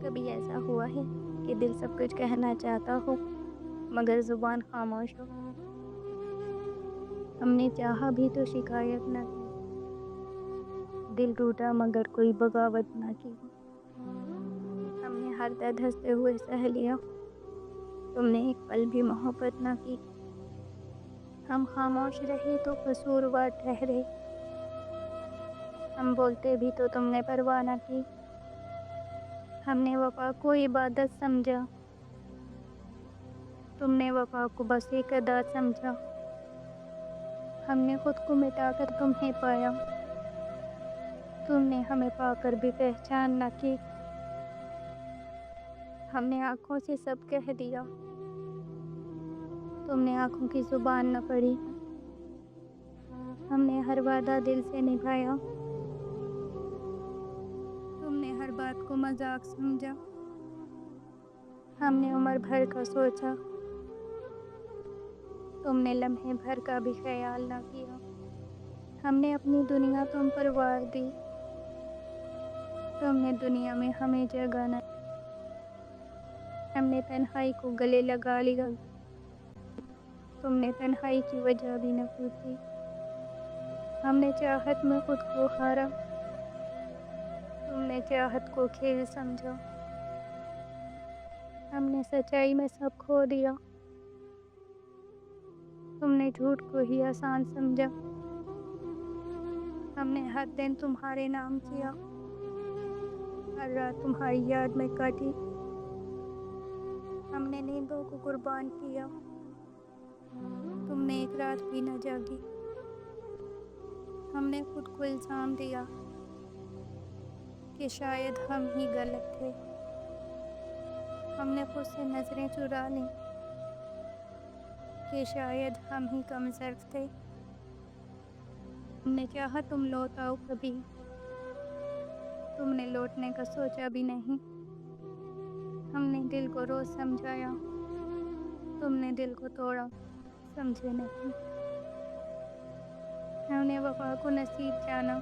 کبھی ایسا ہوا ہے کہ دل سب کچھ کہنا چاہتا ہو مگر زبان خاموش ہو؟ ہم نے چاہا بھی تو شکایت نہ کی، دل ٹوٹا مگر کوئی بغاوت نہ کی۔ ہم نے ہر درد ہنستے ہوئے سہ لیا، تم نے ایک پل بھی محبت نہ کی۔ ہم خاموش رہے تو قصوروار ٹھہرے، ہم بولتے بھی تو تم نے پرواہ نہ کی۔ ہم نے وفا کو عبادت سمجھا، تم نے وفا کو بس ایک ادا سمجھا۔ ہم نے خود کو مٹا کر تمہیں پایا، تم نے ہمیں پا کر بھی پہچان نہ کی۔ ہم نے آنکھوں سے سب کہہ دیا، تم نے آنکھوں کی زبان نہ پڑھی۔ ہم نے ہر وعدہ دل سے نبھایا، تم نے ہر بات کو مذاق سمجھا۔ ہم نے عمر بھر کا سوچا، تم نے لمحے بھر کا بھی خیال نہ کیا۔ ہم نے اپنی دنیا تم پر وار دی، تم نے دنیا میں ہمیں جگہ نہ۔ ہم نے تنہائی کو گلے لگا لیا، تم نے تنہائی کی وجہ بھی نہ پوچھی۔ ہم نے چاہت میں خود کو ہارا، تم نے چاہت کو کھیل سمجھا۔ ہم نے سچائی میں سب کھو دیا، تم نے جھوٹ کو ہی آسان سمجھا۔ ہم نے ہر دن تمہارے نام کیا، ہر رات تمہاری یاد میں کاٹی۔ ہم نے نیندوں کو قربان کیا، تم نے ایک رات بھی نہ جاگی۔ ہم نے خود کو الزام دیا کہ شاید ہم ہی غلط تھے، ہم نے خود سے نظریں چرا لیں کہ شاید ہم ہی کم ظرف تھے۔ ہم نے چاہا تم لوٹ آؤ کبھی، تم نے لوٹنے کا سوچا بھی نہیں۔ ہم نے دل کو روز سمجھایا، تم نے دل کو توڑا سمجھے نہیں۔ ہم نے وفا کو نصیب جانا،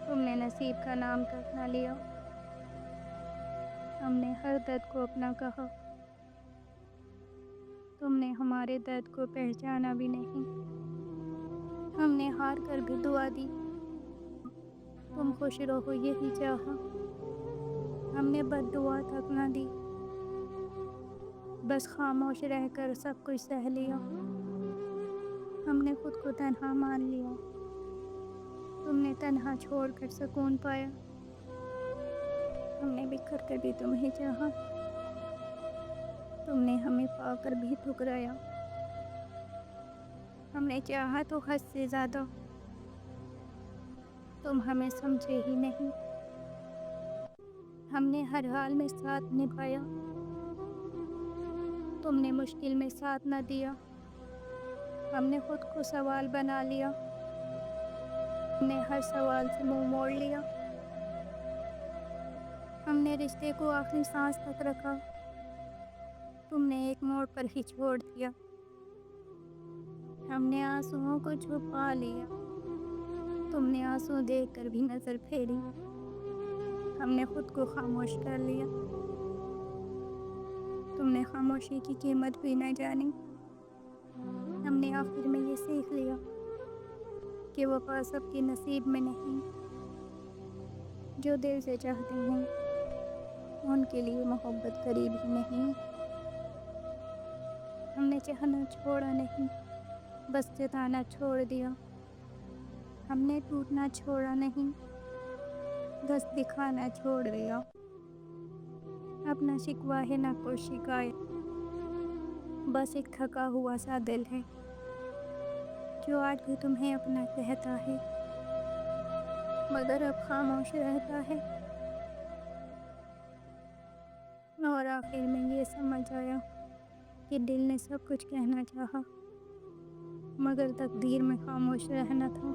تم نے نصیب کا نام تک نہ لیا۔ ہم نے ہر درد کو اپنا کہا، تم نے ہمارے درد کو پہچانا بھی نہیں۔ ہم نے ہار کر بھی دعا دی، تم خوش رہو یہی چاہا۔ ہم نے بد دعا تک نہ دی، بس خاموش رہ کر سب کچھ سہ لیا۔ ہم نے خود کو تنہا مان لیا، تم نے تنہا چھوڑ کر سکون پایا۔ ہم نے بکھر کر بھی تمہیں چاہا، تم نے ہمیں پا کر بھی ٹھکرایا۔ ہم نے چاہا تو حد سے زیادہ، تم ہمیں سمجھے ہی نہیں۔ ہم نے ہر حال میں ساتھ نبھایا، تم نے مشکل میں ساتھ نہ دیا۔ ہم نے خود کو سوال بنا لیا، تم نے ہر سوال سے منہ موڑ لیا۔ ہم نے رشتے کو آخری سانس تک رکھا، تم نے ایک موڑ پر ہی چھوڑ دیا۔ ہم نے آنسوؤں کو چھپا لیا، تم نے آنسو دیکھ کر بھی نظر پھیری۔ ہم نے خود کو خاموش کر لیا، تم نے خاموشی کی قیمت بھی نہ جانی۔ ہم نے آخر میں یہ سیکھ لیا کہ وفا سب کے نصیب میں نہیں، جو دل سے چاہتے ہیں ان کے لیے محبت قریب ہی نہیں۔ ہم نے چاہنا چھوڑا نہیں، بس جتانا چھوڑ دیا۔ ہم نے ٹوٹنا چھوڑا نہیں، بس دکھانا چھوڑ دیا۔ اپنا شکوہ ہے نہ کوئی شکایت، بس ایک تھکا ہوا سا دل ہے جو آج بھی تمہیں اپنا کہتا ہے مگر اب خاموش رہتا ہے۔ اور آخر میں یہ سمجھ آیا کہ دل نے سب کچھ کہنا چاہا مگر تقدیر میں خاموش رہنا تھا۔